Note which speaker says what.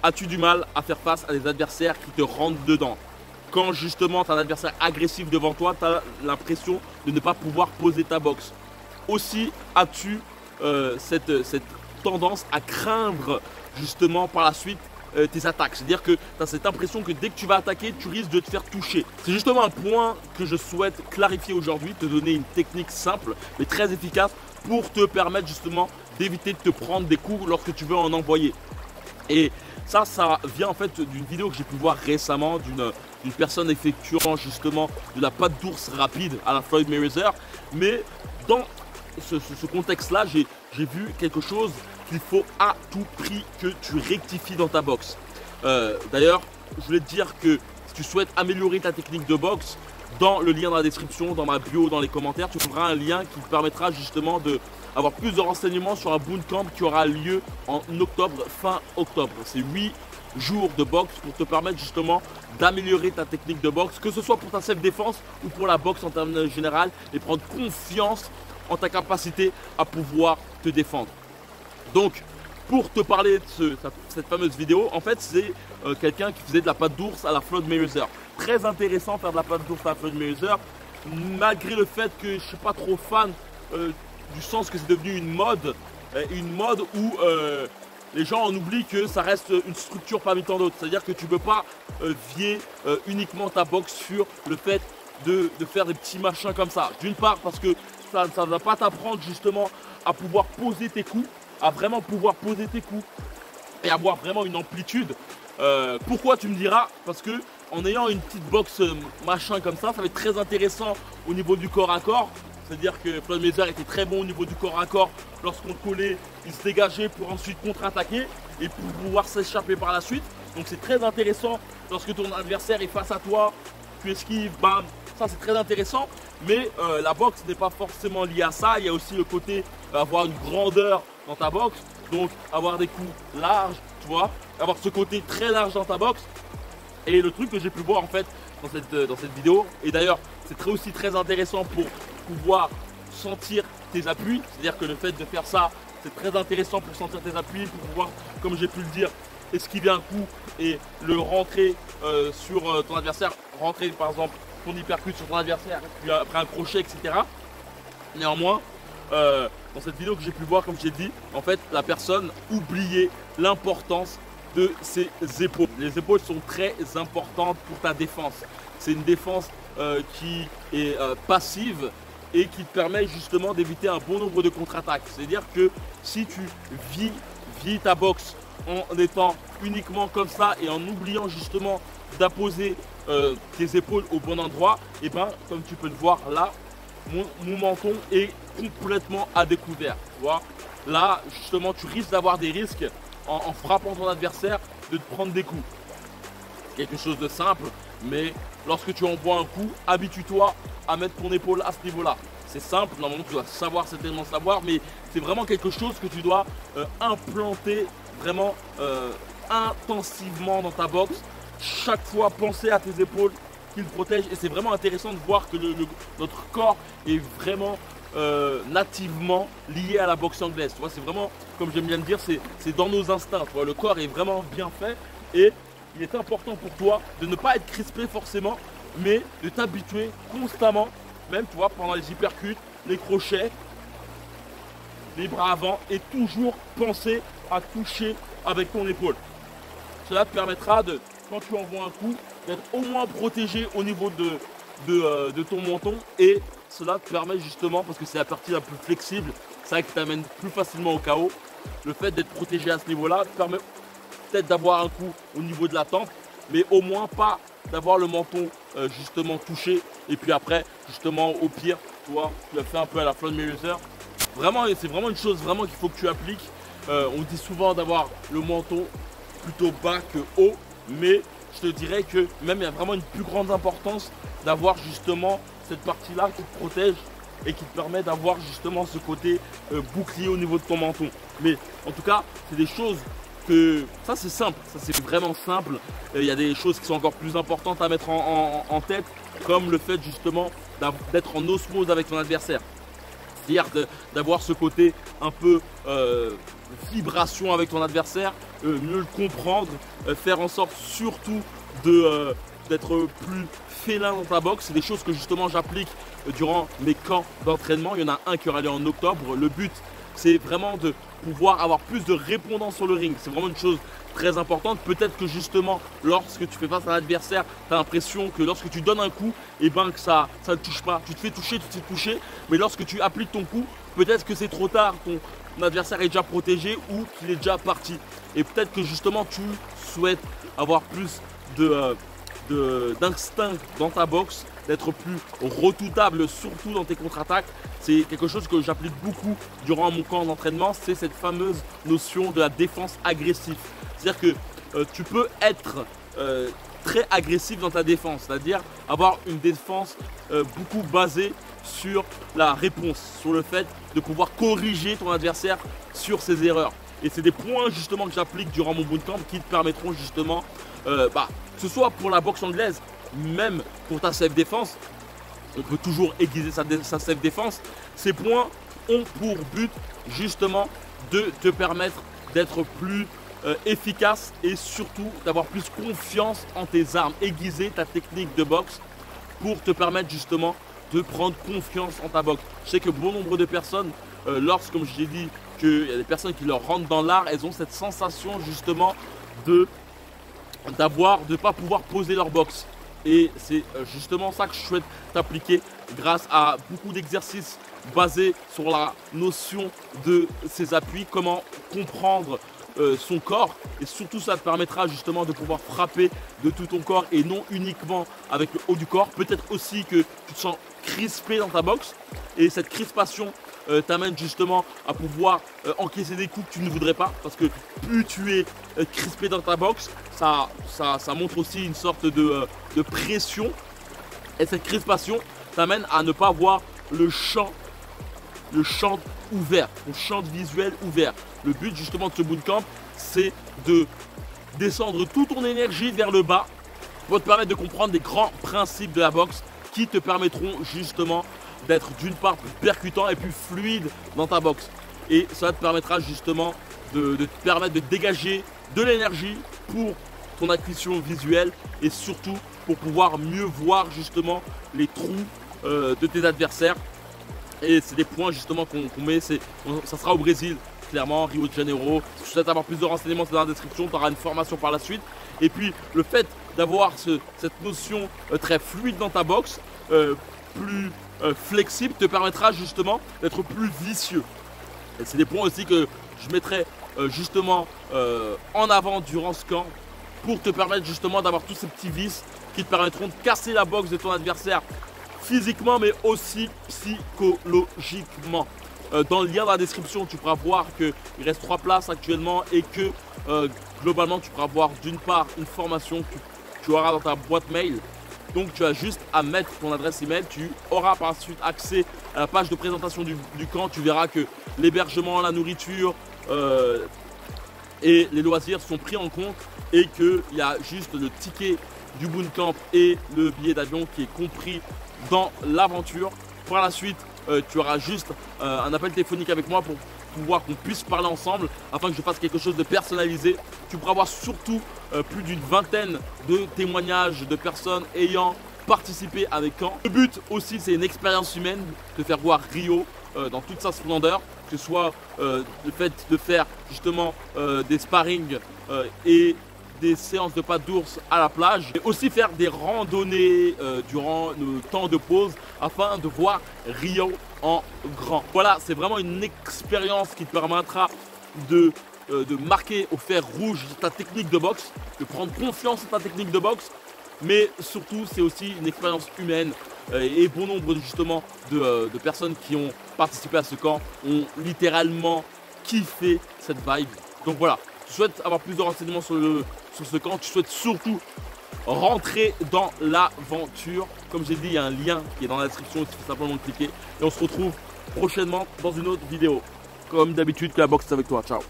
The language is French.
Speaker 1: as-tu du mal à faire face à des adversaires qui te rentrent dedans? Quand justement tu as un adversaire agressif devant toi, tu as l'impression de ne pas pouvoir poser ta boxe. Aussi, as-tu cette tendance à craindre justement par la suite tes attaques? C'est-à-dire que tu as cette impression que dès que tu vas attaquer, tu risques de te faire toucher. C'est justement un point que je souhaite clarifier aujourd'hui, te donner une technique simple mais très efficace pour te permettre justement d'éviter de te prendre des coups lorsque tu veux en envoyer. Et ça vient en fait d'une vidéo que j'ai pu voir récemment d'une personne effectuant justement de la patte d'ours rapide à la Floyd Mayweather. Mais dans ce contexte-là, j'ai vu quelque chose qu'il faut à tout prix que tu rectifies dans ta boxe. D'ailleurs, je voulais te dire que si tu souhaites améliorer ta technique de boxe, dans le lien dans la description, dans ma bio, dans les commentaires, tu trouveras un lien qui te permettra justement d'avoir plus de renseignements sur un bootcamp qui aura lieu en octobre, fin octobre. C'est 8 jours de boxe pour te permettre justement d'améliorer ta technique de boxe, que ce soit pour ta self-défense ou pour la boxe en termes général, et prendre confiance en ta capacité à pouvoir te défendre. Donc, pour te parler de cette fameuse vidéo, en fait, c'est quelqu'un qui faisait de la patte d'ours à la Floyd Mayweather. Très intéressant faire de la patte d'ours à la Floyd Mayweather, malgré le fait que je ne suis pas trop fan du sens que c'est devenu une mode où les gens en oublient que ça reste une structure parmi tant d'autres. C'est-à-dire que tu ne peux pas vier uniquement ta boxe sur le fait de faire des petits machins comme ça. D'une part parce que ça ne va pas t'apprendre justement à pouvoir poser tes coups, à vraiment pouvoir poser tes coups et avoir vraiment une amplitude. Pourquoi, tu me diras? Parce que en ayant une petite boxe machin comme ça va être très intéressant au niveau du corps à corps. C'est-à-dire que Floyd Mayweather était très bon au niveau du corps à corps. Lorsqu'on le collait, il se dégageait pour ensuite contre-attaquer et pour pouvoir s'échapper par la suite. Donc c'est très intéressant lorsque ton adversaire est face à toi, tu esquives, bam, ça c'est très intéressant. Mais la boxe n'est pas forcément liée à ça. Il y a aussi le côté avoir une grandeur dans ta boxe, donc avoir des coups larges, tu vois, avoir ce côté très large dans ta boxe. Et le truc que j'ai pu voir en fait dans cette vidéo, et d'ailleurs c'est aussi très intéressant pour pouvoir sentir tes appuis, c'est-à-dire que le fait de faire ça, c'est très intéressant pour sentir tes appuis, pour pouvoir, comme j'ai pu le dire, esquiver un coup et le rentrer sur ton adversaire, rentrer par exemple ton hypercute sur ton adversaire, puis après un crochet, etc. Néanmoins, dans cette vidéo que j'ai pu voir, comme j'ai dit, en fait, la personne oubliait l'importance de ses épaules. Les épaules sont très importantes pour ta défense. C'est une défense qui est passive et qui te permet justement d'éviter un bon nombre de contre-attaques. C'est-à-dire que si tu vis ta boxe en étant uniquement comme ça et en oubliant justement d'apposer tes épaules au bon endroit, et ben comme tu peux le voir là, mon menton est complètement à découvert. Tu vois, là justement tu risques d'avoir des risques en frappant ton adversaire de te prendre des coups. Quelque chose de simple, mais lorsque tu envoies un coup, habitue-toi à mettre ton épaule à ce niveau-là. C'est simple, normalement tu dois certainement savoir, mais c'est vraiment quelque chose que tu dois implanter vraiment intensivement dans ta boxe. Chaque fois, penser à tes épaules qui le protègent, et c'est vraiment intéressant de voir que notre corps est vraiment nativement lié à la boxe anglaise. Tu vois, c'est vraiment, comme j'aime bien le dire, c'est dans nos instincts. Tu vois, le corps est vraiment bien fait et il est important pour toi de ne pas être crispé forcément, mais de t'habituer constamment, même tu vois, pendant les hypercutes, les crochets, les bras avant, et toujours penser à toucher avec ton épaule. Cela te permettra de, quand tu envoies un coup, d'être au moins protégé au niveau de ton menton, et cela te permet justement, parce que c'est la partie la plus flexible, c'est ça qui t'amène plus facilement au KO. Le fait d'être protégé à ce niveau-là te permet peut-être d'avoir un coup au niveau de la tempe, mais au moins pas d'avoir le menton justement touché, et puis après justement au pire, tu vois, tu as fait un peu à la Floyd Mayweather. Vraiment, c'est vraiment une chose vraiment qu'il faut que tu appliques. On dit souvent d'avoir le menton plutôt bas que haut, mais je te dirais que même il y a vraiment une plus grande importance d'avoir justement cette partie-là qui te protège et qui te permet d'avoir justement ce côté bouclier au niveau de ton menton. Mais en tout cas, c'est des choses que, ça c'est simple, ça c'est vraiment simple. Il y a des choses qui sont encore plus importantes à mettre en tête, comme le fait justement d'être en osmose avec ton adversaire. C'est-à-dire d'avoir ce côté un peu vibration avec ton adversaire, mieux le comprendre, faire en sorte surtout d'être plus félin dans ta boxe. C'est des choses que justement j'applique durant mes camps d'entraînement. Il y en a un qui aura lieu en octobre. Le but, c'est vraiment de pouvoir avoir plus de répondants sur le ring. C'est vraiment une chose très importante. Peut-être que justement, lorsque tu fais face à un adversaire, tu as l'impression que lorsque tu donnes un coup, et ben que ça ne touche pas. Tu te fais toucher, mais lorsque tu appliques ton coup, peut-être que c'est trop tard. Ton adversaire est déjà protégé ou qu'il est déjà parti. Et peut-être que justement, tu souhaites avoir plus d'instinct dans ta boxe, d'être plus redoutable, surtout dans tes contre-attaques. C'est quelque chose que j'applique beaucoup durant mon camp d'entraînement, c'est cette fameuse notion de la défense agressive. C'est-à-dire que tu peux être très agressif dans ta défense, c'est-à-dire avoir une défense beaucoup basée sur la réponse, sur le fait de pouvoir corriger ton adversaire sur ses erreurs. Et c'est des points justement que j'applique durant mon bootcamp qui te permettront justement, que ce soit pour la boxe anglaise, même pour ta self-défense, on peut toujours aiguiser sa self-défense. Ces points ont pour but justement de te permettre d'être plus efficace et surtout d'avoir plus confiance en tes armes, aiguiser ta technique de boxe pour te permettre justement de prendre confiance en ta boxe. Je sais que bon nombre de personnes, comme je l'ai dit, qu'il y a des personnes qui leur rentrent dans l'art, elles ont cette sensation justement de ne pas pouvoir poser leur boxe. Et c'est justement ça que je souhaite t'appliquer grâce à beaucoup d'exercices basés sur la notion de ses appuis, comment comprendre son corps, et surtout ça te permettra justement de pouvoir frapper de tout ton corps et non uniquement avec le haut du corps. Peut-être aussi que tu te sens crispé dans ta boxe et cette crispation t'amène justement à pouvoir encaisser des coups que tu ne voudrais pas, parce que plus tu es crispé dans ta boxe, ça montre aussi une sorte de pression, et cette crispation t'amène à ne pas voir le champ ouvert, ton champ visuel ouvert. Le but justement de ce bootcamp, c'est de descendre toute ton énergie vers le bas pour te permettre de comprendre des grands principes de la boxe qui te permettront justement d'être d'une part plus percutant et plus fluide dans ta boxe. Et ça te permettra justement de te permettre de dégager de l'énergie pour ton acquisition visuelle et surtout pour pouvoir mieux voir justement les trous de tes adversaires. Et c'est des points justement qu'on met, ça sera au Brésil, clairement, Rio de Janeiro. Si tu souhaites avoir plus de renseignements, c'est dans la description, tu auras une formation par la suite. Et puis le fait d'avoir cette notion très fluide dans ta boxe, plus flexible, te permettra justement d'être plus vicieux. Et c'est des points aussi que je mettrai justement en avant durant ce camp pour te permettre justement d'avoir tous ces petits vices qui te permettront de casser la boxe de ton adversaire physiquement mais aussi psychologiquement. Dans le lien dans la description, tu pourras voir qu'il reste 3 places actuellement et que globalement tu pourras avoir d'une part une formation que tu auras dans ta boîte mail. Donc tu as juste à mettre ton adresse email, tu auras par la suite accès à la page de présentation du camp. Tu verras que l'hébergement, la nourriture et les loisirs sont pris en compte et qu'il y a juste le ticket du bootcamp et le billet d'avion qui est compris dans l'aventure. Par la suite, tu auras juste un appel téléphonique avec moi pour pouvoir qu'on puisse parler ensemble afin que je fasse quelque chose de personnalisé. Tu pourras voir surtout plus d'une vingtaine de témoignages de personnes ayant participé avec camp. Le but aussi, c'est une expérience humaine, de faire voir Rio dans toute sa splendeur, que ce soit le fait de faire justement des sparring et des séances de pas d'ours à la plage, et aussi faire des randonnées durant le temps de pause afin de voir Rio en grand. Voilà, c'est vraiment une expérience qui te permettra de marquer au fer rouge ta technique de boxe, de prendre confiance en ta technique de boxe, mais surtout c'est aussi une expérience humaine et bon nombre justement de personnes qui ont participé à ce camp ont littéralement kiffé cette vibe. Donc voilà, tu souhaites avoir plus de renseignements sur ce camp, tu souhaites surtout rentrer dans l'aventure. Comme j'ai dit, il y a un lien qui est dans la description, il suffit simplement de cliquer. Et on se retrouve prochainement dans une autre vidéo. Comme d'habitude, que la boxe est avec toi. Ciao.